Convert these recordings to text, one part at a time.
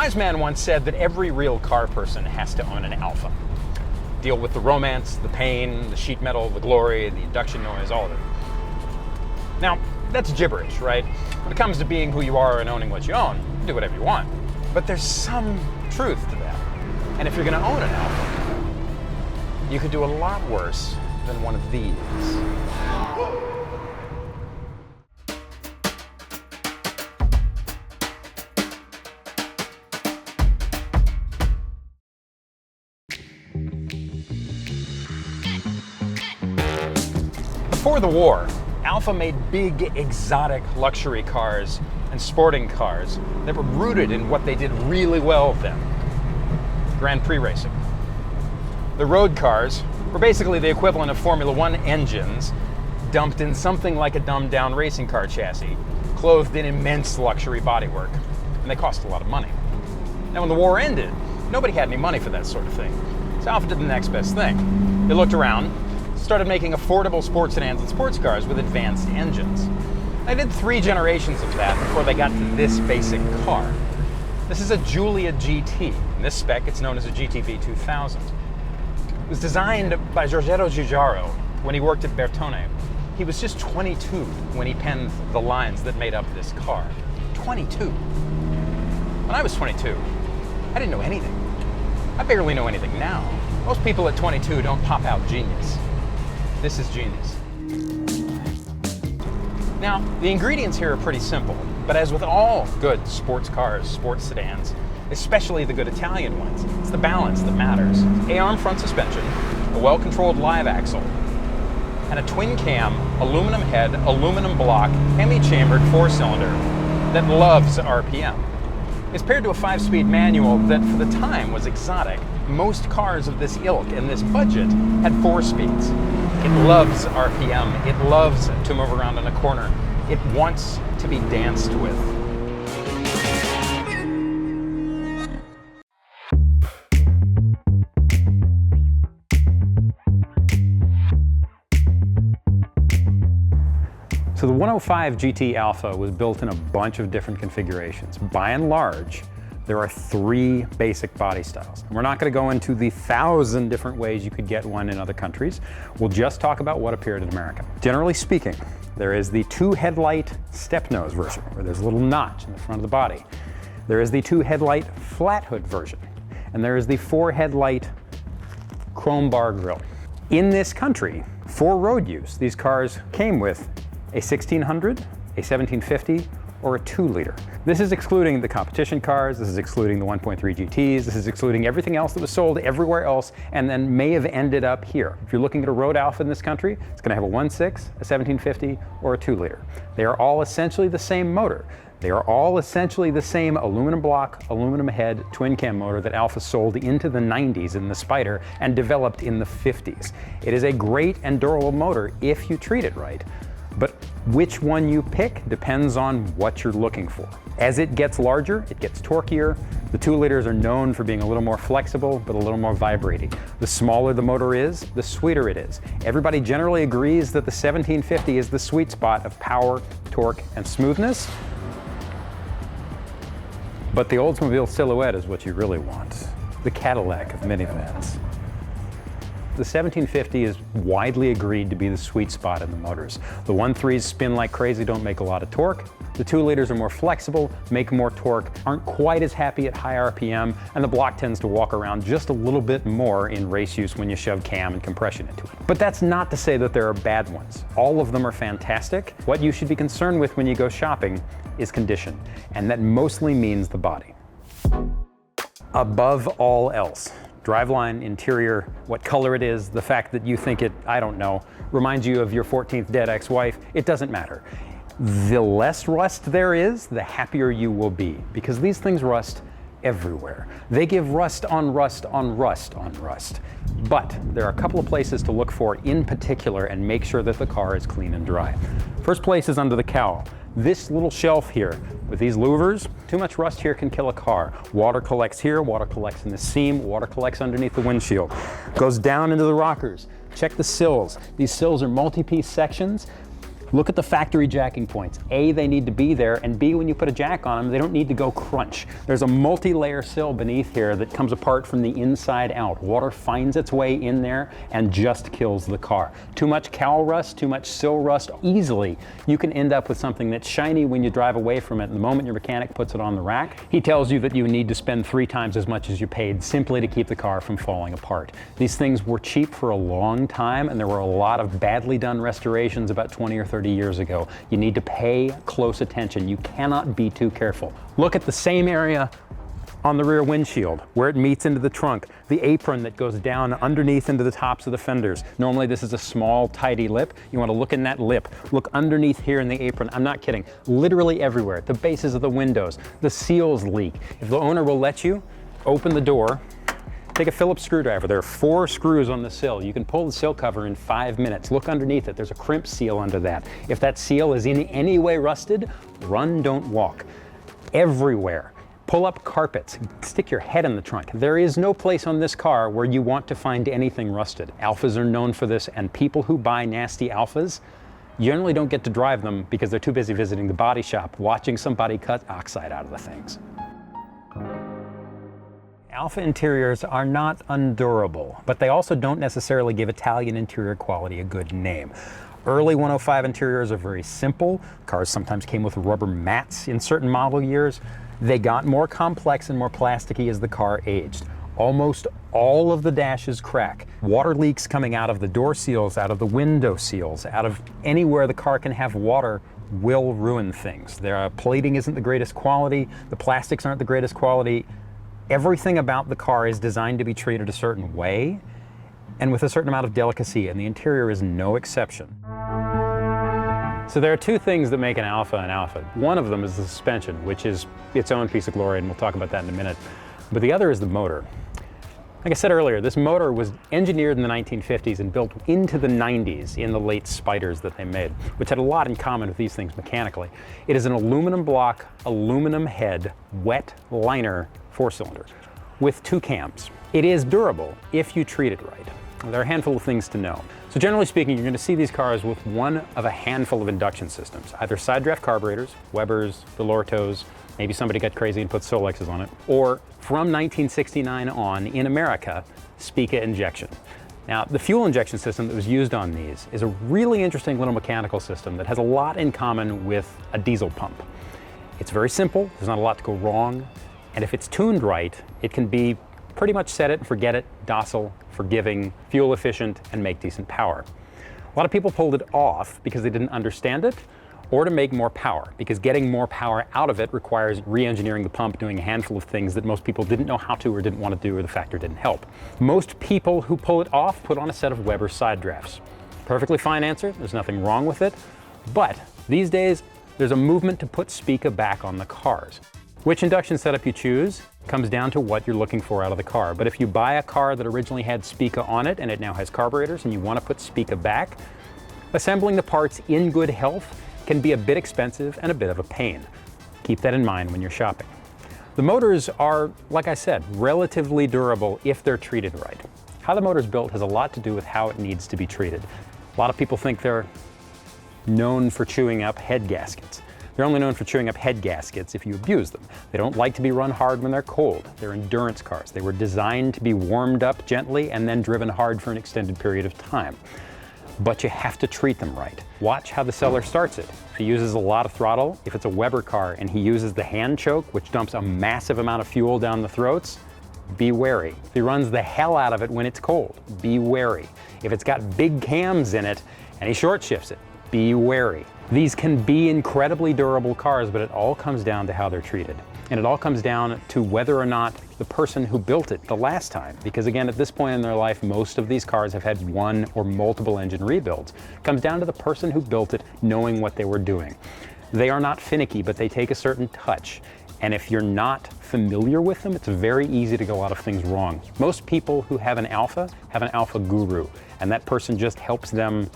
wise man once said that every real car person has to own an Alfa. Deal with the romance, the pain, the sheet metal, the glory, the induction noise, all of it. Now, that's gibberish, right? When it comes to being who you are and owning what you own, you can do whatever you want. But there's some truth to that. And if you're going to own an Alfa, you could do a lot worse than one of these. Before the war, Alfa made big, exotic luxury cars and sporting cars that were rooted in what they did really well then: Grand Prix racing. The road cars were basically the equivalent of Formula One engines dumped in something like a dumbed-down racing car chassis, clothed in immense luxury bodywork, and they cost a lot of money. Now, when the war ended, nobody had any money for that sort of thing, so Alfa did the next best thing. They looked around, started making affordable sports sedans and sports cars with advanced engines. They did 3 generations of that before they got to this basic car. This is a Giulia GT. In this spec, it's known as a GTV 2000. It was designed by Giorgetto Giugiaro when he worked at Bertone. He was just 22 when he penned the lines that made up this car. 22. When I was 22, I didn't know anything. I barely know anything now. Most people at 22 don't pop out genius. This is genius. Now, the ingredients here are pretty simple, but as with all good sports cars, sports sedans, especially the good Italian ones, it's the balance that matters. A-arm front suspension, a well-controlled live axle, and a twin-cam, aluminum head, aluminum block, hemi-chambered 4-cylinder that loves RPM. It's paired to a 5-speed manual that, for the time, was exotic. Most cars of this ilk and this budget had 4 speeds. It loves RPM. It loves to move around in a corner. It wants to be danced with. So the 105 GT Alfa was built in a bunch of different configurations. By and large, there are 3 basic body styles. And we're not going to go into the 1,000 different ways you could get one in other countries. We'll just talk about what appeared in America. Generally speaking, there is the 2-headlight step nose version, where there's a little notch in the front of the body. There is the 2-headlight flat hood version, and there is the 4-headlight chrome bar grille. In this country, for road use, these cars came with a 1600, a 1750, or a 2-liter. This is excluding the competition cars, this is excluding the 1.3 GTs, this is excluding everything else that was sold everywhere else and then may have ended up here. If you're looking at a road Alfa in this country, it's going to have a 1.6, a 1750, or a 2-liter. They are all essentially the same motor. They are all essentially the same aluminum block, aluminum head, twin-cam motor that Alfa sold into the 90s in the Spider and developed in the 50s. It is a great and durable motor if you treat it right. But which one you pick depends on what you're looking for. As it gets larger, it gets torquier. The 2-liters are known for being a little more flexible, but a little more vibrating. The smaller the motor is, the sweeter it is. Everybody generally agrees that the 1750 is the sweet spot of power, torque, and smoothness. But the Oldsmobile Silhouette is what you really want. The Cadillac of minivans. The 1750 is widely agreed to be the sweet spot in the motors. The 1.3s spin like crazy, don't make a lot of torque. The 2-liters are more flexible, make more torque, aren't quite as happy at high RPM, and the block tends to walk around just a little bit more in race use when you shove cam and compression into it. But that's not to say that there are bad ones. All of them are fantastic. What you should be concerned with when you go shopping is condition, and that mostly means the body. Above all else, driveline, interior, what color it is, the fact that you think it, I don't know, reminds you of your 14th dead ex-wife, it doesn't matter. The less rust there is, the happier you will be, because these things rust everywhere. They give rust on rust on rust on rust. But there are a couple of places to look for in particular and make sure that the car is clean and dry. First place is under the cowl. This little shelf here with these louvers, too much rust here can kill a car. Water collects here, water collects in the seam, water collects underneath the windshield. Goes down into the rockers. Check the sills. These sills are multi-piece sections. Look at the factory jacking points. A, they need to be there, and B, when you put a jack on them, they don't need to go crunch. There's a multi-layer sill beneath here that comes apart from the inside out. Water finds its way in there and just kills the car. Too much cowl rust, too much sill rust, easily you can end up with something that's shiny when you drive away from it. And the moment your mechanic puts it on the rack, he tells you that you need to spend 3 times as much as you paid simply to keep the car from falling apart. These things were cheap for a long time, and there were a lot of badly done restorations about 20 or 30 years ago. You need to pay close attention. You cannot be too careful. Look at the same area on the rear windshield, where it meets into the trunk, the apron that goes down underneath into the tops of the fenders. Normally this is a small, tidy lip. You want to look in that lip. Look underneath here in the apron. I'm not kidding. Literally everywhere. The bases of the windows. The seals leak. If the owner will let you, open the door, take a Phillips screwdriver. There are 4 screws on the sill. You can pull the sill cover in 5 minutes. Look underneath it. There's a crimp seal under that. If that seal is in any way rusted, run, don't walk. Everywhere. Pull up carpets, stick your head in the trunk. There is no place on this car where you want to find anything rusted. Alfas are known for this, and people who buy nasty Alfas generally don't get to drive them because they're too busy visiting the body shop, watching somebody cut oxide out of the things. Alfa interiors are not undurable, but they also don't necessarily give Italian interior quality a good name. Early 105 interiors are very simple. Cars sometimes came with rubber mats in certain model years. They got more complex and more plasticky as the car aged. Almost all of the dashes crack. Water leaks coming out of the door seals, out of the window seals, out of anywhere the car can have water will ruin things. Their plating isn't the greatest quality. The plastics aren't the greatest quality. Everything about the car is designed to be treated a certain way and with a certain amount of delicacy, and the interior is no exception. So there are 2 things that make an Alfa an Alfa. One of them is the suspension, which is its own piece of glory, and we'll talk about that in a minute. But the other is the motor. Like I said earlier, this motor was engineered in the 1950s and built into the 90s in the late Spiders that they made, which had a lot in common with these things mechanically. It is an aluminum block, aluminum head, wet liner 4-cylinder with 2 cams. It is durable if you treat it right. There are a handful of things to know. So generally speaking, you're going to see these cars with one of a handful of induction systems, either side draft carburetors, Webers, Delortos, maybe somebody got crazy and put Solexes on it, or from 1969 on in America, Spica injection. Now, the fuel injection system that was used on these is a really interesting little mechanical system that has a lot in common with a diesel pump. It's very simple, there's not a lot to go wrong, and if it's tuned right, it can be pretty much set it and forget it, docile, forgiving, fuel efficient, and make decent power. A lot of people pulled it off because they didn't understand it, or to make more power, because getting more power out of it requires re-engineering the pump, doing a handful of things that most people didn't know how to or didn't want to do, or the factory didn't help. Most people who pull it off put on a set of Weber side drafts. Perfectly fine answer, there's nothing wrong with it, but these days there's a movement to put Spica back on the cars. Which induction setup you choose comes down to what you're looking for out of the car. But if you buy a car that originally had Spica on it and it now has carburetors and you want to put Spica back, assembling the parts in good health can be a bit expensive and a bit of a pain. Keep that in mind when you're shopping. The motors are, like I said, relatively durable if they're treated right. How the motor's built has a lot to do with how it needs to be treated. A lot of people think they're known for chewing up head gaskets. They're only known for chewing up head gaskets if you abuse them. They don't like to be run hard when they're cold. They're endurance cars. They were designed to be warmed up gently and then driven hard for an extended period of time. But you have to treat them right. Watch how the seller starts it. If he uses a lot of throttle, if it's a Weber car and he uses the hand choke, which dumps a massive amount of fuel down the throats, be wary. If he runs the hell out of it when it's cold, be wary. If it's got big cams in it and he short shifts it, be wary. These can be incredibly durable cars, but it all comes down to how they're treated. And it all comes down to whether or not the person who built it the last time, because again, at this point in their life, most of these cars have had one or multiple engine rebuilds. It comes down to the person who built it knowing what they were doing. They are not finicky, but they take a certain touch. And if you're not familiar with them, it's very easy to get a lot of things wrong. Most people who have an Alfa guru, and that person just helps them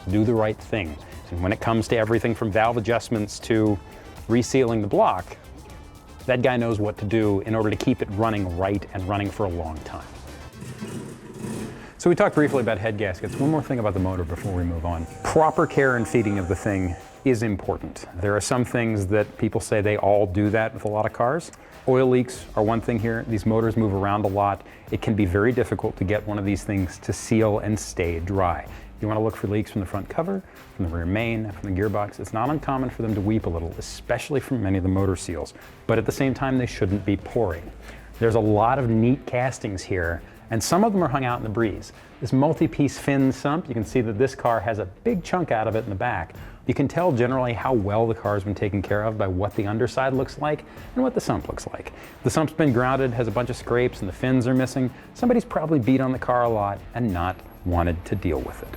do the right thing. And when it comes to everything from valve adjustments to resealing the block, that guy knows what to do in order to keep it running right and running for a long time. So we talked briefly about head gaskets. One more thing about the motor before we move on. Proper care and feeding of the thing is important. There are some things that people say they all do that with a lot of cars. Oil leaks are one thing here. These motors move around a lot. It can be very difficult to get one of these things to seal and stay dry. You want to look for leaks from the front cover, from the rear main, from the gearbox. It's not uncommon for them to weep a little, especially from many of the motor seals. But at the same time, they shouldn't be pouring. There's a lot of neat castings here, and some of them are hung out in the breeze. This multi-piece fin sump, you can see that this car has a big chunk out of it in the back. You can tell generally how well the car's been taken care of by what the underside looks like and what the sump looks like. The sump's been grounded, has a bunch of scrapes, and the fins are missing. Somebody's probably beat on the car a lot and not wanted to deal with it.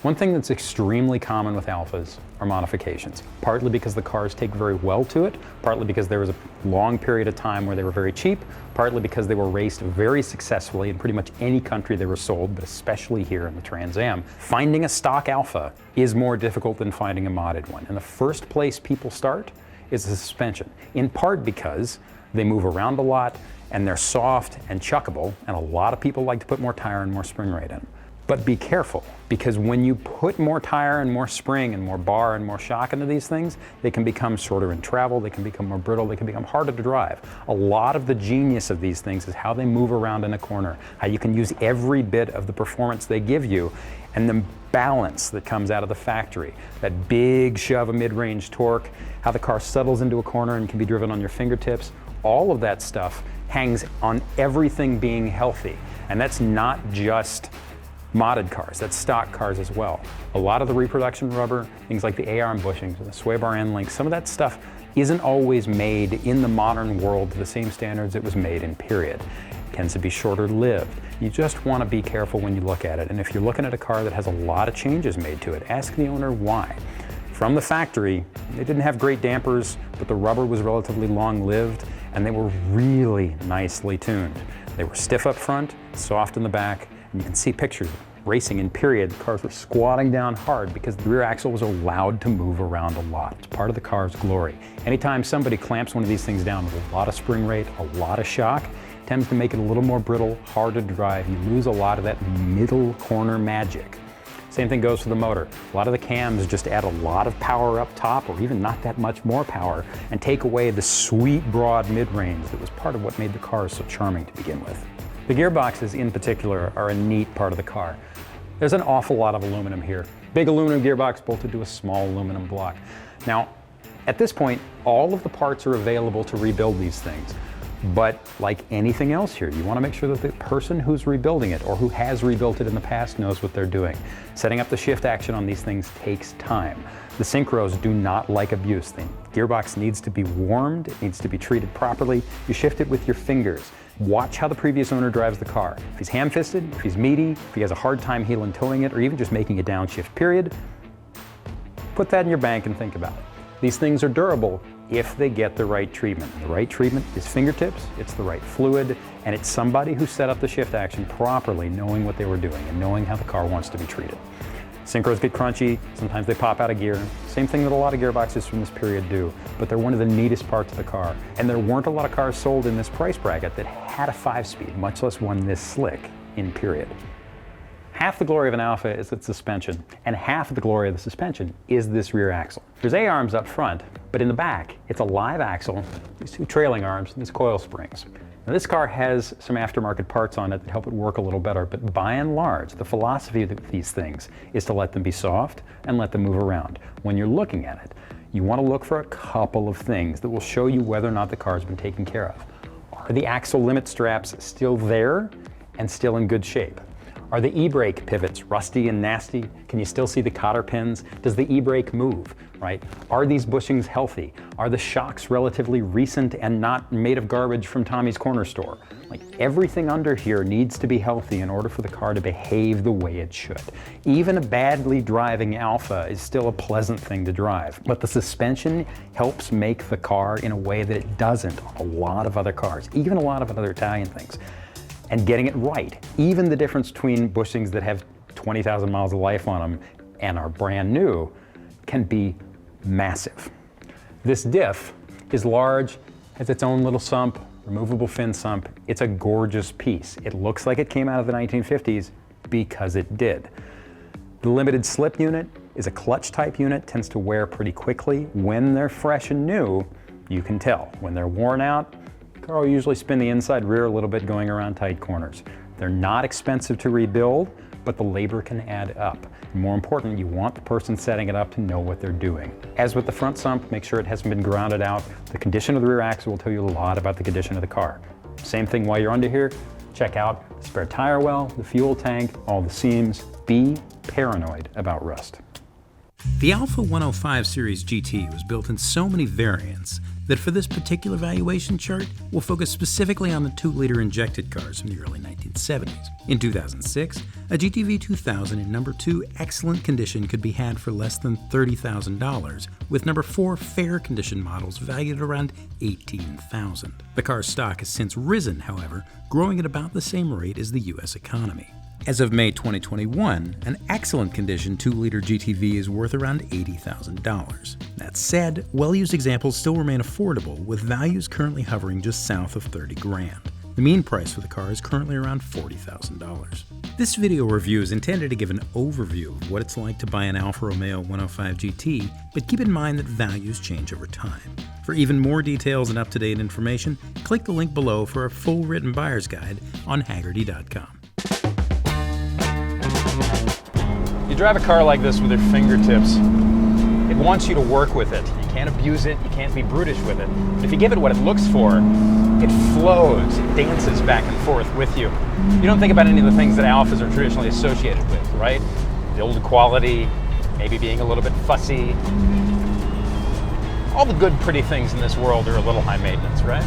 One thing that's extremely common with Alfas are modifications, partly because the cars take very well to it, partly because there was a long period of time where they were very cheap, partly because they were raced very successfully in pretty much any country they were sold, but especially here in the Trans Am. Finding a stock Alfa is more difficult than finding a modded one. And the first place people start is the suspension, in part because they move around a lot and they're soft and chuckable, and a lot of people like to put more tire and more spring rate in. But be careful, because when you put more tire and more spring and more bar and more shock into these things, they can become shorter in travel, they can become more brittle, they can become harder to drive. A lot of the genius of these things is how they move around in a corner, how you can use every bit of the performance they give you, and the balance that comes out of the factory. That big shove of mid-range torque, how the car settles into a corner and can be driven on your fingertips. All of that stuff hangs on everything being healthy. And that's not just modded cars, that's stock cars as well. A lot of the reproduction rubber, things like the A-arm bushings, the sway bar end links, some of that stuff isn't always made in the modern world to the same standards it was made in period. It tends to be shorter lived. You just want to be careful when you look at it. And if you're looking at a car that has a lot of changes made to it, ask the owner why. From the factory, they didn't have great dampers, but the rubber was relatively long-lived, and they were really nicely tuned. They were stiff up front, soft in the back, and you can see pictures of racing in period. The cars were squatting down hard because the rear axle was allowed to move around a lot. It's part of the car's glory. Anytime somebody clamps one of these things down with a lot of spring rate, a lot of shock, it tends to make it a little more brittle, hard to drive. You lose a lot of that middle corner magic. Same thing goes for the motor. A lot of the cams just add a lot of power up top, or even not that much more power, and take away the sweet, broad mid-range that was part of what made the car so charming to begin with. The gearboxes in particular are a neat part of the car. There's an awful lot of aluminum here. Big aluminum gearbox bolted to a small aluminum block. Now, at this point, all of the parts are available to rebuild these things. But like anything else here, you want to make sure that the person who's rebuilding it or who has rebuilt it in the past knows what they're doing. Setting up the shift action on these things takes time. The synchros do not like abuse. The gearbox needs to be warmed, it needs to be treated properly. You shift it with your fingers. Watch how the previous owner drives the car. If he's ham-fisted, if he's meaty, if he has a hard time heel and towing it, or even just making a downshift period, put that in your bank and think about it. These things are durable if they get the right treatment. The right treatment is fingertips, it's the right fluid, and it's somebody who set up the shift action properly, knowing what they were doing and knowing how the car wants to be treated. Synchros get crunchy, sometimes they pop out of gear. Same thing that a lot of gearboxes from this period do, but they're one of the neatest parts of the car. And there weren't a lot of cars sold in this price bracket that had a 5-speed, much less one this slick in period. Half the glory of an Alfa is its suspension, and half of the glory of the suspension is this rear axle. There's A-arms up front, but in the back, it's a live axle, these two trailing arms, and these coil springs. Now, this car has some aftermarket parts on it that help it work a little better, but by and large, the philosophy of these things is to let them be soft and let them move around. When you're looking at it, you want to look for a couple of things that will show you whether or not the car's been taken care of. Are the axle limit straps still there and still in good shape? Are the e-brake pivots rusty and nasty? Can you still see the cotter pins? Does the e-brake move, right? Are these bushings healthy? Are the shocks relatively recent and not made of garbage from Tommy's corner store? Like, everything under here needs to be healthy in order for the car to behave the way it should. Even a badly driving Alfa is still a pleasant thing to drive, but the suspension helps make the car in a way that it doesn't on a lot of other cars, even a lot of other Italian things. And getting it right. Even the difference between bushings that have 20,000 miles of life on them and are brand new can be massive. This diff is large, has its own little sump, removable fin sump. It's a gorgeous piece. It looks like it came out of the 1950s, because it did. The limited slip unit is a clutch type unit, tends to wear pretty quickly. When they're fresh and new, you can tell. When they're worn out, the car will usually spin the inside rear a little bit going around tight corners. They're not expensive to rebuild, but the labor can add up. And more important, you want the person setting it up to know what they're doing. As with the front sump, make sure it hasn't been grounded out. The condition of the rear axle will tell you a lot about the condition of the car. Same thing while you're under here, check out the spare tire well, the fuel tank, all the seams. Be paranoid about rust. The Alfa 105 Series GT was built in so many variants that for this particular valuation chart, we'll focus specifically on the 2-liter injected cars from the early 1970s. In 2006, a GTV 2000 in number 2 excellent condition could be had for less than $30,000, with number 4 fair condition models valued at around $18,000. The car's stock has since risen, however, growing at about the same rate as the US economy. As of May 2021, an excellent condition 2-liter GTV is worth around $80,000. That said, well-used examples still remain affordable, with values currently hovering just south of $30,000. The mean price for the car is currently around $40,000. This video review is intended to give an overview of what it's like to buy an Alfa Romeo 105 GT, but keep in mind that values change over time. For even more details and up-to-date information, click the link below for a full written buyer's guide on Hagerty.com. You drive a car like this with your fingertips. It wants you to work with it. You can't abuse it, you can't be brutish with it. If you give it what it looks for, it flows, it dances back and forth with you. You don't think about any of the things that Alfas are traditionally associated with, right? Build quality, maybe being a little bit fussy. All the good, pretty things in this world are a little high maintenance, right?